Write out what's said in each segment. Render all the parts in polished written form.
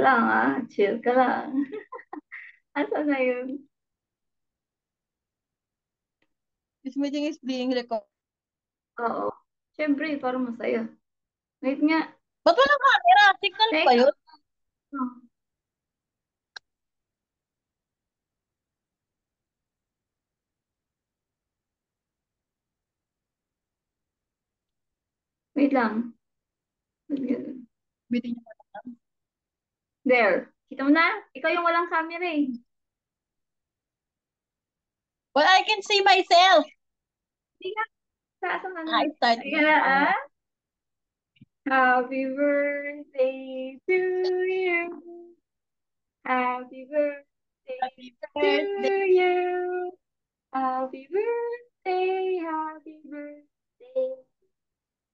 lang ah. Chill ka lang. Asa na yun? This meeting is being recorded. Oo. Siyempre, parang masaya. Wait nga. Ba't walang camera? Signal ba Teka. yun? Oh, wait lang. Meeting niya. There. Kita mo na? Ikaw yung walang camera eh. Well, I can see myself. Hindi nga. Saan ka na? I started Ayan na now. ah. Happy birthday to you. Happy birthday Happy to birthday. you. Happy birthday. Happy birthday.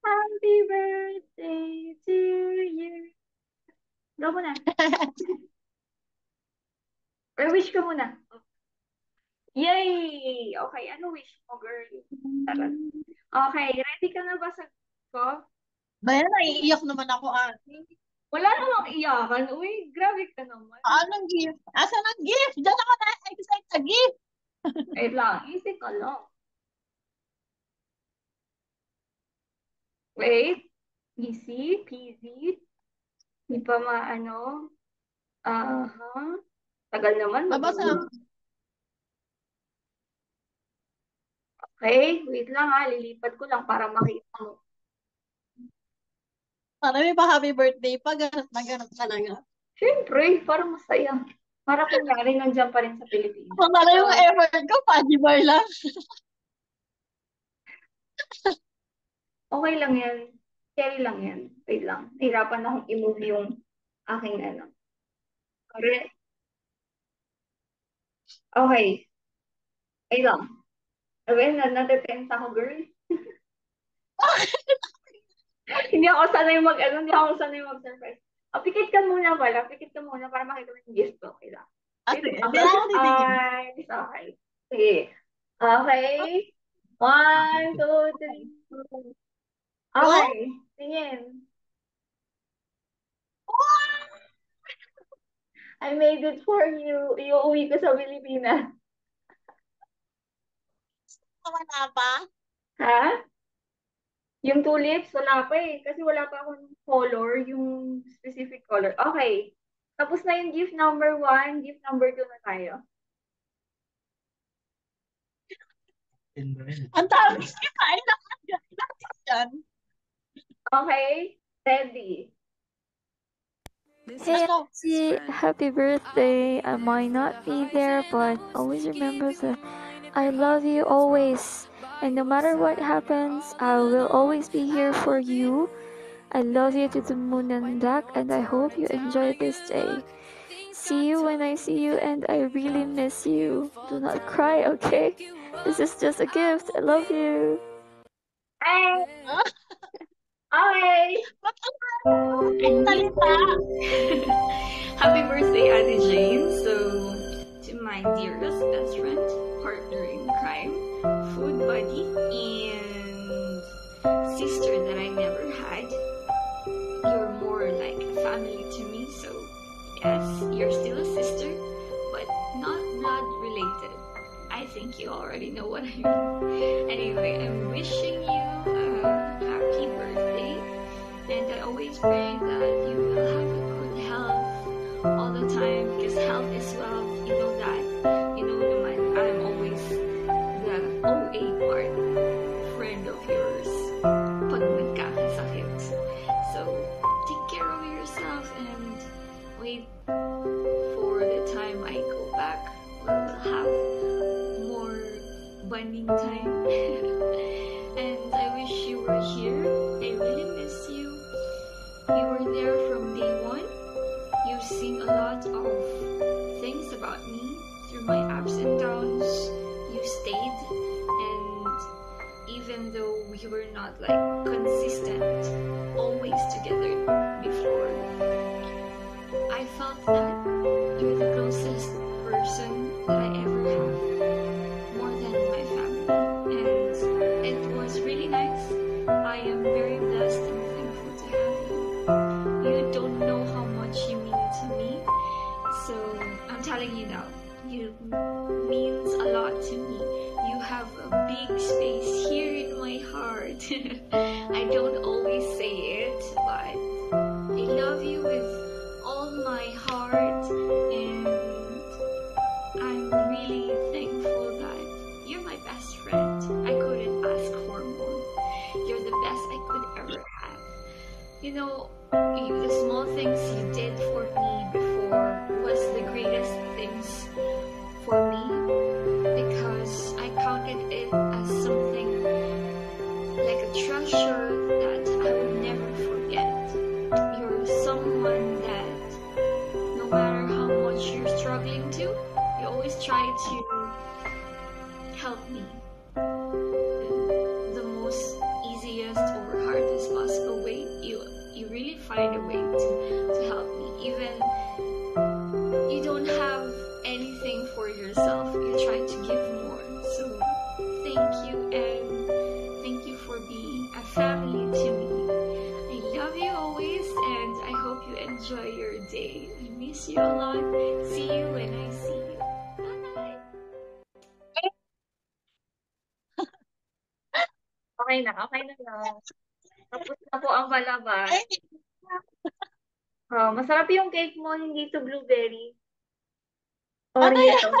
Happy birthday to you. Go muna. Or wish ka muna. Yay! Okay, ano wish mo, girl? Tara. Okay, ready ka na ba sa ko? Bayan, naiiyak naman ako, ate. Wala namang iyakan. Uy, grabe ka naman. Anong gift? Asan ang gift? Diyan ako na-excite sa gift. Wait lang, easy ka lang. Wait, easy, peasy. Di pa maano. Aha. Tagal naman, Babasa. mag-load. Okay, wait lang ha. Lilipat ko lang para makita mo. Para may pa happy birthday pa. Ganun na ganun talaga. Siyempre, para masaya. Para kunyari nandiyan pa rin sa Pilipinas. Kung ano yung So, effort ko, pa-bar lang. okay lang yan. Carry lang yan. Wait lang. Nahirapan akong i-move yung aking ano. Correct. Okay. Wait lang. Well, nadetense ako, girl. Hindi ako sanay mag-ano, hindi ako sanay mag-surprise. Pikit ka muna pala. Pikit ka muna para makita mo yung gift ko. Okay lang. Ah, Wait sige. lang. Hindi na ako Close titingin. eyes. Okay. Sige. Okay. One, two, three. Go? Okay. Tingin. I made it for you. Iuwi ko sa Pilipinas. Wala pa? Ha? Yung tulips, wala pa eh. Kasi wala pa akong color, yung specific color. Okay. Tapos na yung gift number one, gift number two na tayo. Ang dami. Ay, natin yan. Okay? Ready? Hey, Nako. Angie, happy birthday. I might not be there, but always remember that I love you always. And no matter what happens, I will always be here for you. I love you to the moon and back, and I hope you enjoy this day. See you when I see you, and I really miss you. Do not cry, okay? This is just a gift. I love you. Ay! Ah, Okay! ba't ang salita? Happy birthday, Ate Jane. So, to my dearest best friend, partner in crime, food buddy, and sister that I never had, you're more like family to me. So, yes, you're still a sister, but not blood related. I think you already know what I mean. Anyway, I'm wishing you a happy birthday, and I always pray that you will have a good health all the time because health is wealth. You know that. You know naman, I'm always the OA part, friend of yours pag nagkakasakit. So, take care of yourself and wait for the time I go back where we'll have more bonding time. And I wish you were here. I really miss you. You were there from day one. You sing a lot of things about me you know, the small things you did for me before was the greatest things for me because I counted it as something like a treasure that I will never forget. You're someone that no matter how much you're struggling to, you always try to help me the most easiest or hardest possible way. You really find a way to help me. Even you don't have anything for yourself, you try to give more. So thank you, and thank you for being a family to me. I love you always, and I hope you enjoy your day. I miss you a lot. See you when I see you. Bye. Okay na lang. Tapos na po ang palabas. Ay, Masarap yung cake mo, hindi to blueberry. ano Oreo. yan?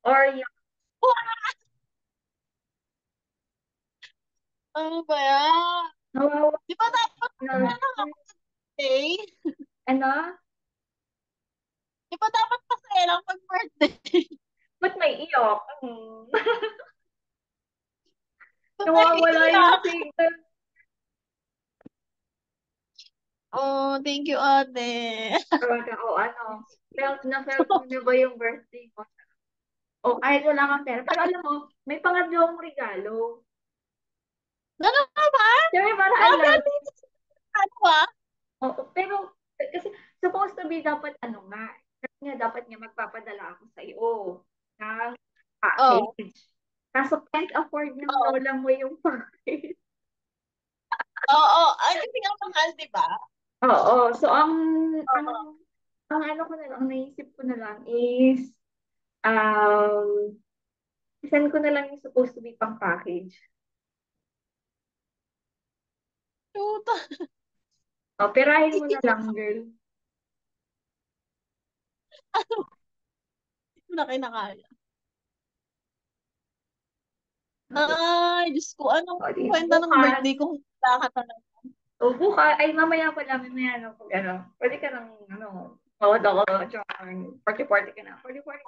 Oreo. Ano ba yan? Nawawa Di ba dapat na. birthday? Ano? Di ba dapat masaya lang pag birthday? Ba't may iyok? Ba't Nawawala yung naiiyak? signal. Oh, thank you, ate. Felt mo na ba yung birthday mo? Kahit wala kang pera. Pero alam mo, may pangatlo akong regalo. Ano naman? Siyempre, para Grabe, alam. ano ba? Pero, kasi, supposed to be dapat nga. Kasi nga, dapat nga magpapadala ako sa iyo ng Oh, package. Kaso, can't afford ng oh, lola mo yung package. oo. Ay, kasi nga mahal, di ba? Oo. So, Oo. ang ano ko na lang, ang naisip ko na lang is, um, send ko na lang yung supposed to be pang package. Shoot. Perahin mo na lang, girl. Hindi ko na kinakaya. Ay, Diyos ko, anong Di kwenta ng bukas. birthday ko kung wala ka talaga? Mamaya pala, pag pwede ka nang, mawad ako, party-party ka na. Party-party.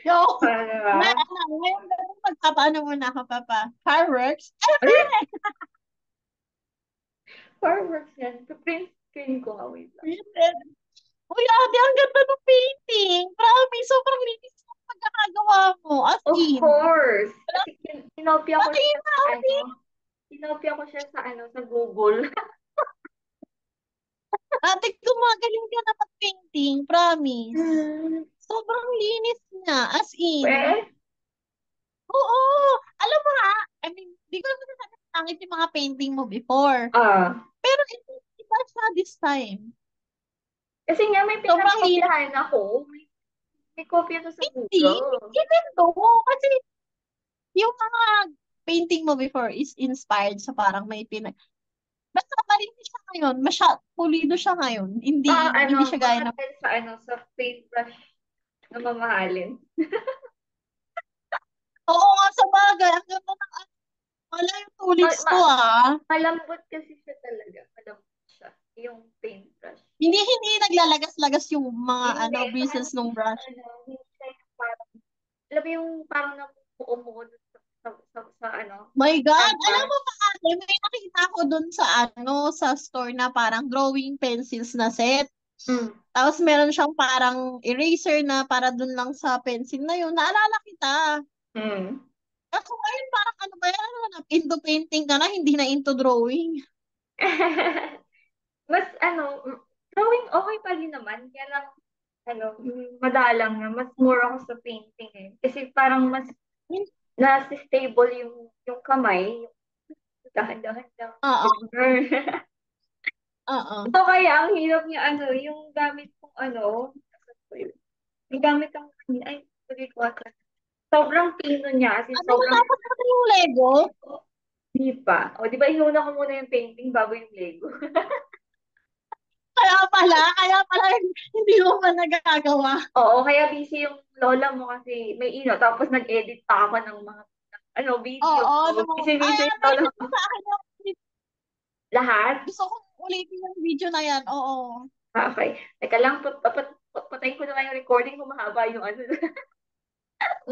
Yo, Diba? ngayon magpapaano muna ako, Papa? Fireworks? Ay, fireworks yan. Print screen ko, wait lang. Uy, ate, ang ganda ng painting. Promise, sobrang linis ng pagkakagawa mo. As Of in. course. Kasi kinopia ko Ate, siya sa ate. Kinopia ko siya sa Google. Ate, gumagaling ka na mag-painting. Promise. Sobrang linis niya. As in. Oo. Alam mo ha, I mean, di ko naman nasabi pangit yung mga painting mo before. Pero iba siya this time. Kasi nga may Sobrang linis. pinagkopiahan ako. May kopya to sa Hindi. Google. Hindi to. Kasi yung mga painting mo before is inspired sa parang may pinag... Basta malinis siya ngayon. Pulido siya ngayon. Hindi siya gaya na... Sa paintbrush na mamahalin. Oo nga, sa bagay. Ang ganda ng wala yung tulips ko Malambot kasi siya talaga. Malambot siya. Yung paintbrush. Hindi naglalagas-lagas yung mga Hindi, bristles ng brush. Hindi siya yung parang, alam mo yung parang namuo-muo sa My God! Alam mo ba ate, may nakita ko dun sa store na parang drawing pencils na set. Tapos meron siyang parang eraser na para dun lang sa pencil na yun. Naalala kita. Ako ngayon parang ano ba yan? Into painting ka na, hindi na into drawing. Mas drawing okay pa rin naman. Kaya lang, madalang na. Mas more ako sa painting eh. Kasi parang mas stable yung kamay. Dahan-dahan lang. Oo. Ito kaya, ang hirap niya, yung gamit kong yung gamit ang, sobrang pino niya. As in, sobrang... Tapos na yung Lego? Di pa. Di ba inuna ko muna yung painting bago yung Lego? Kaya pala, hindi mo pa nagagawa. Oo, kaya busy yung lola mo kasi may tapos nag-edit pa ako ng mga video. Oo, Busy yung lola mo. sa akin Lahat? Gusto kong ulitin yung video na yan. Oo. Okay. Teka lang, patayin ko na nga yung recording kung mahaba yung ano.